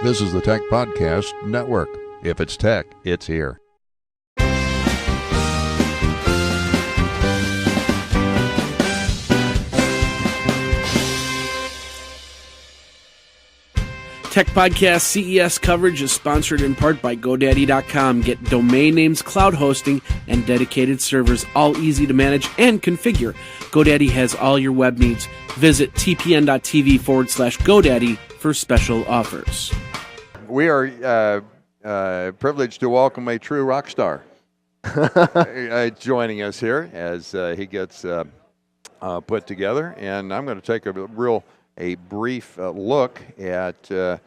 This is the Tech Podcast Network. If it's tech, it's here. Tech Podcast CES coverage is sponsored in part by GoDaddy.com. Get domain names, cloud hosting, and dedicated servers, all easy to manage and configure. GoDaddy has all your web needs. Visit TPN.TV/GoDaddy for special offers. We are privileged to welcome a true rock star joining us here as he gets put together. And I'm going to take a brief look at a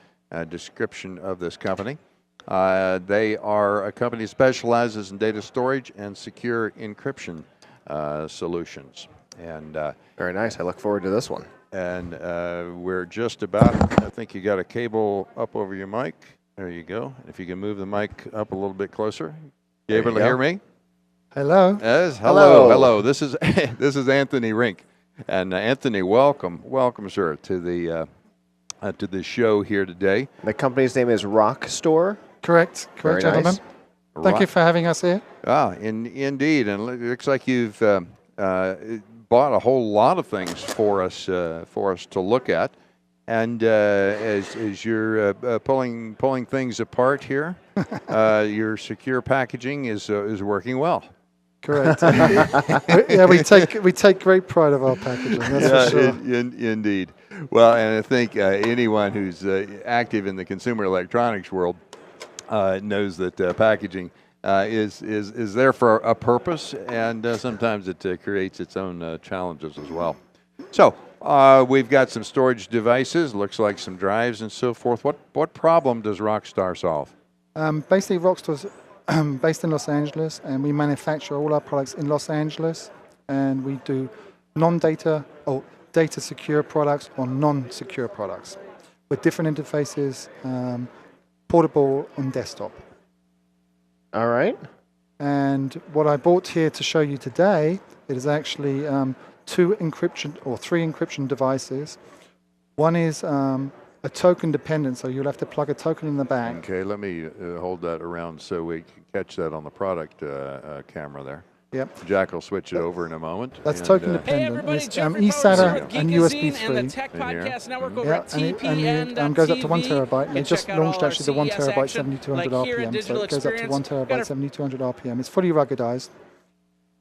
description of this company. They are a company that specializes in data storage and secure encryption solutions. And very nice. I look forward to this one. And we're just about, I think you got a cable up over your mic. There you go. If you can move the mic up a little bit closer. You able to hear me? Hello. Yes. Hello. This is Anthony Rink. And Anthony, welcome, sir, to the show here today. The company's name is Rocstor. Correct, very gentlemen. Nice. Thank you for having us here. Indeed, and it looks like you've bought a whole lot of things for us to look at. And as you're pulling things apart here, your secure packaging is working well. Correct. Yeah, we take great pride of our packaging. That's for sure. Indeed. Well, and I think anyone who's active in the consumer electronics world knows that packaging is there for a purpose, and sometimes it creates its own challenges as well. So we've got some storage devices, looks like some drives and so forth. What problem does Rocstor solve? Basically, Rocstor's based in Los Angeles, and we manufacture all our products in Los Angeles, and we do non-data or data secure products or non-secure products with different interfaces, portable and desktop. All right. And what I brought here to show you today, it is actually three encryption devices. One is a token dependent, so you'll have to plug a token in the back. Okay, let me hold that around so we can catch that on the product camera there. Yep. Jack will switch it over in a moment. That's token dependent. It's eSATA and USB 3. And the Tech Podcast Network over at TPN.TV. And it goes up to 1 terabyte. And it just launched actually the 1 terabyte 7200 RPM. So it goes up to 1 terabyte 7200 RPM. It's fully ruggedized.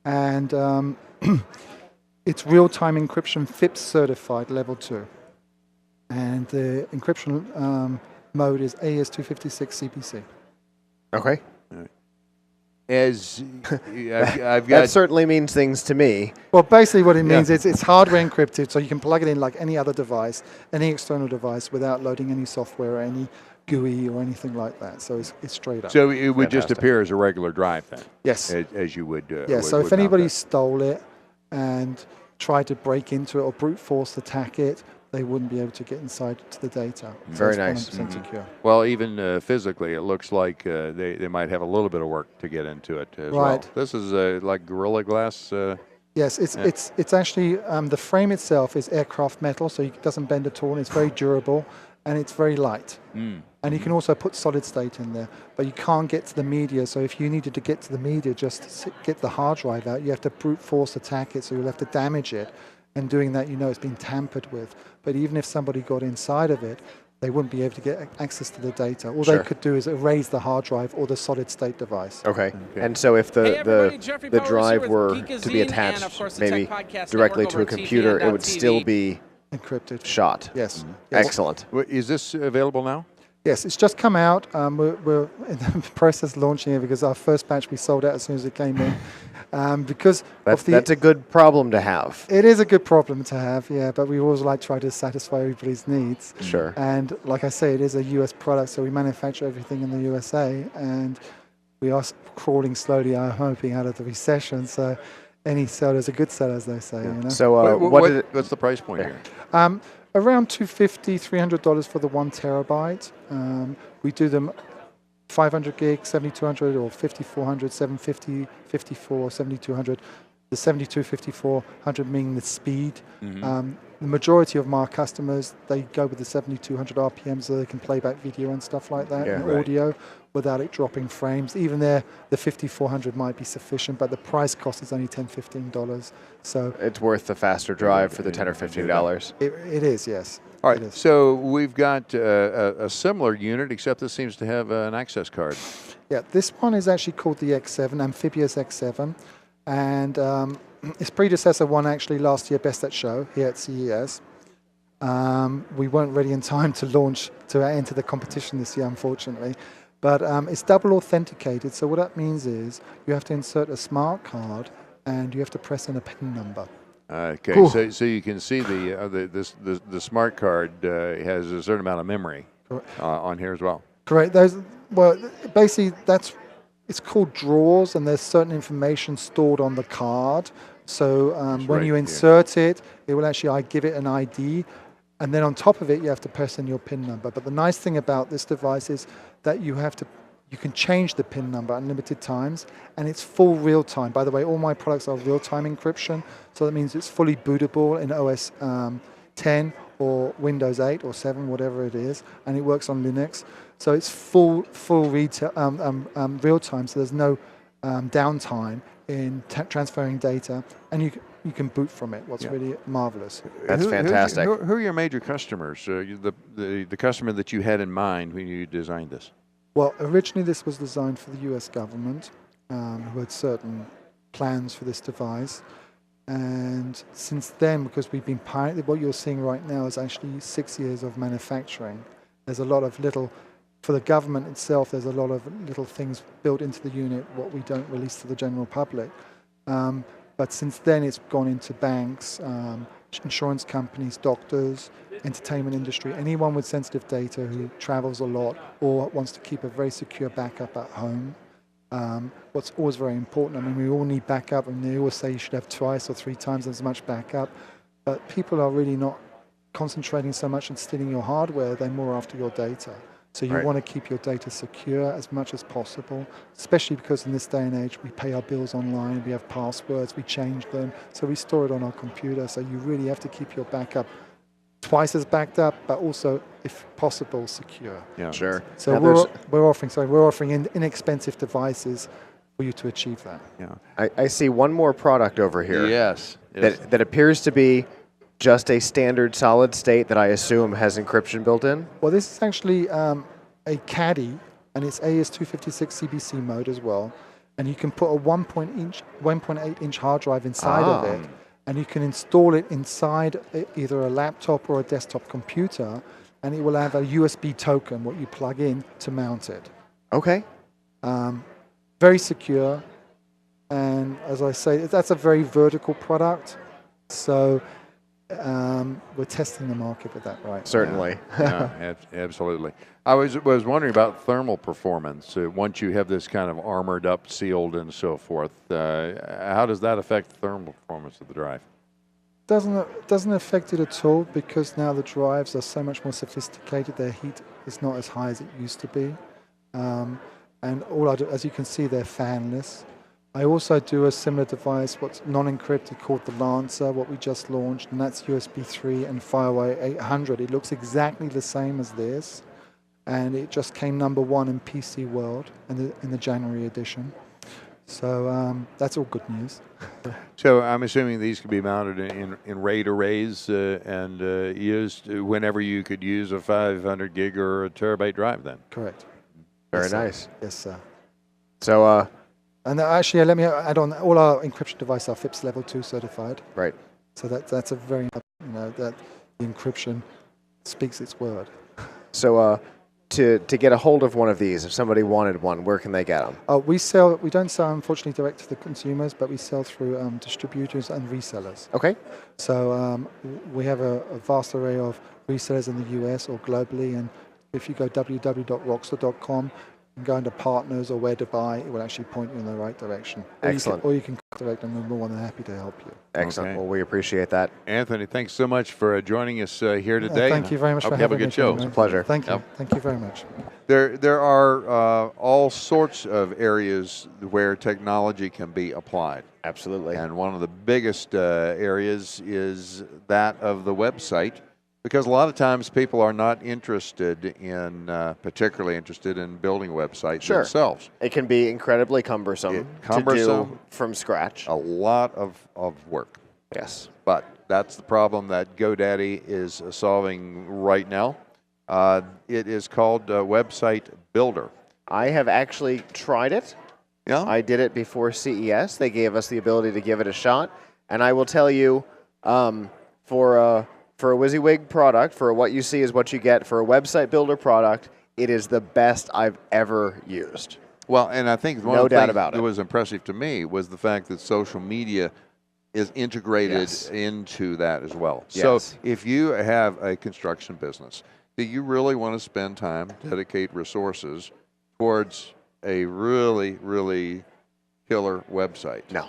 And it's real-time encryption FIPS certified level 2. And the encryption mode is AES-256 CPC. Okay. As I've got, that certainly means things to me. Well, basically what it means is it's hardware encrypted, so you can plug it in like any other device, any external device, without loading any software or any GUI or anything like that. So it's straight up. So it would just appear as a regular drive then? Yes. As you would. So if anybody stole it and tried to break into it or brute force attack it, they wouldn't be able to get inside to the data. Very nice. 100% secure. Well, even physically, it looks like they might have a little bit of work to get into it as well. This is like Gorilla Glass. Yes, it's actually the frame itself is aircraft metal, so it doesn't bend at all. And it's very durable and it's very light. And you can also put solid state in there, but you can't get to the media. So if you needed to get to the media, just get the hard drive out, you have to brute force attack it. So you'll have to damage it. And doing that, it's been tampered with. But even if somebody got inside of it, they wouldn't be able to get access to the data. All they could do is erase the hard drive or the solid state device. Okay. And so if the drive were to be attached maybe directly to a computer, it would still be encrypted. Shot. Yes. Excellent. Is this available now? Yes, it's just come out. We're in the process of launching it because our first batch we sold out as soon as it came in. Because that's a good problem to have. It is a good problem to have, yeah, but we always like to try to satisfy everybody's needs. Sure. And like I say, it is a US product, so we manufacture everything in the USA, and we are crawling slowly, I'm hoping, out of the recession. So any seller is a good seller, as they say. So what's the price point here? Around $250, $300 for the 1 terabyte. We do them 500 gig, 7200, or 5400, 750, 54, 7200. The 72-5400 meaning the speed. The majority of my customers, they go with the 7200 RPM so they can play back video and stuff like that, and audio without it dropping frames. Even there, the 5400 might be sufficient, but the price cost is only $10-15. So it's worth the faster drive for the $10 or $15. It is, yes. All right, so we've got a similar unit, except this seems to have an access card. Yeah, this one is actually called the X7, Amphibious X7, and its predecessor won actually last year Best at Show here at CES. We weren't ready in time to launch, to enter the competition this year, unfortunately. But it's double authenticated, so what that means is you have to insert a smart card and you have to press in a PIN number. Okay, so you can see the smart card has a certain amount of memory on here as well. Correct. Basically it's called drawers, and there's certain information stored on the card. So when you insert it, it will actually give it an ID, and then on top of it, you have to press in your PIN number. But the nice thing about this device is that you can change the PIN number unlimited times, and it's full real time. By the way, all my products are real time encryption, so that means it's fully bootable in OS 10 or Windows 8 or 7, whatever it is, and it works on Linux. So it's full real time, so there's no downtime in transferring data, and you can boot from it. What's really marvelous. That's fantastic. Who are your major customers? The customer that you had in mind when you designed this? Well, originally this was designed for the US government, who had certain plans for this device. And since then, because we've been pioneering, what you're seeing right now is actually 6 years of manufacturing. There's a lot of for the government itself, there's a lot of little things built into the unit, what we don't release to the general public. But since then, it's gone into banks, insurance companies, doctors, entertainment industry, anyone with sensitive data who travels a lot or wants to keep a very secure backup at home. What's always very important, I mean, we all need backup, and they always say you should have 2 or 3 times as much backup, but people are really not concentrating so much on stealing your hardware, they're more after your data. So you want to keep your data secure as much as possible, especially because in this day and age, we pay our bills online, we have passwords, we change them, so we store it on our computer, so you really have to keep your backup twice as backed up, but also, if possible, secure. Yeah, sure. So we're offering inexpensive devices for you to achieve that. Yeah. I see one more product over here. Yes. That appears to be just a standard solid state that I assume has encryption built in? Well, this is actually a caddy, and it's AES-256 CBC mode as well. And you can put a 1.8-inch hard drive inside of it, and you can install it inside either a laptop or a desktop computer, and it will have a USB token, what you plug in to mount it. Okay. Very secure, and as I say, that's a very vertical product. So we're testing the market with that, right? Certainly. Absolutely. I was wondering about thermal performance. Once you have this kind of armored up, sealed, and so forth, how does that affect the thermal performance of the drive? Doesn't affect it at all, because now the drives are so much more sophisticated. Their heat is not as high as it used to be, and all I do, as you can see, they're fanless. I also do a similar device, what's non-encrypted, called the Lancer, what we just launched, and that's USB 3 and FireWire 800. It looks exactly the same as this, and it just came #1 in PC World in the January edition. So that's all good news. So I'm assuming these can be mounted in RAID arrays and used whenever you could use a 500 gig or a terabyte drive then? Correct. Very yes, nice. Sir. Yes, sir. So, and actually, let me add on, all our encryption devices are FIPS Level 2 certified. Right. So that's a very, that the encryption speaks its word. So to get a hold of one of these, if somebody wanted one, where can they get them? We don't sell, unfortunately, direct to the consumers, but we sell through distributors and resellers. Okay. So we have a vast array of resellers in the US or globally, and if you go www.rocstor.com and go into partners or where to buy, it will actually point you in the right direction. Excellent. Or you can direct, and we're more than happy to help you. Excellent. Okay. Well, we appreciate that. Anthony, thanks so much for joining us here today. Thank you very much for having me. Have a good show. It's a pleasure. Thank you. Yep. Thank you very much. There are all sorts of areas where technology can be applied. Absolutely. And one of the biggest areas is that of the website, because a lot of times people are not particularly interested in building websites themselves. It can be incredibly cumbersome to do from scratch. A lot of work. Yes. But that's the problem that GoDaddy is solving right now. It is called Website Builder. I have actually tried it. Yeah. I did it before CES. They gave us the ability to give it a shot. And I will tell you, for a WYSIWYG product, for what you see is what you get, for a website builder product, it is the best I've ever used. Well, and I think one of the things that was impressive to me was the fact that social media is integrated into that as well. So if you have a construction business, do you really want to spend time, dedicate resources towards a really, really killer website? No.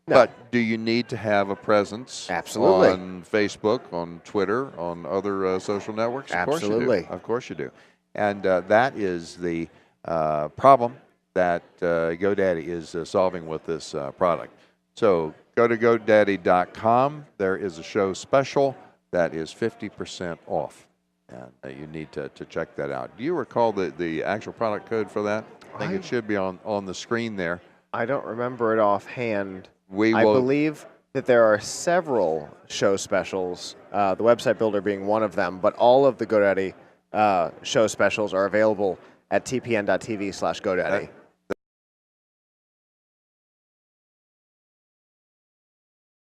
But do you need to have a presence Absolutely. on Facebook, on Twitter, on other social networks? Absolutely. Of course you do. And that is the problem that GoDaddy is solving with this product. So go to GoDaddy.com. There is a show special that is 50% off. And you need to check that out. Do you recall the actual product code for that? I think it should be on the screen there. I don't remember it offhand. I believe that there are several show specials, the website builder being one of them, but all of the GoDaddy show specials are available at TPN.TV/GoDaddy.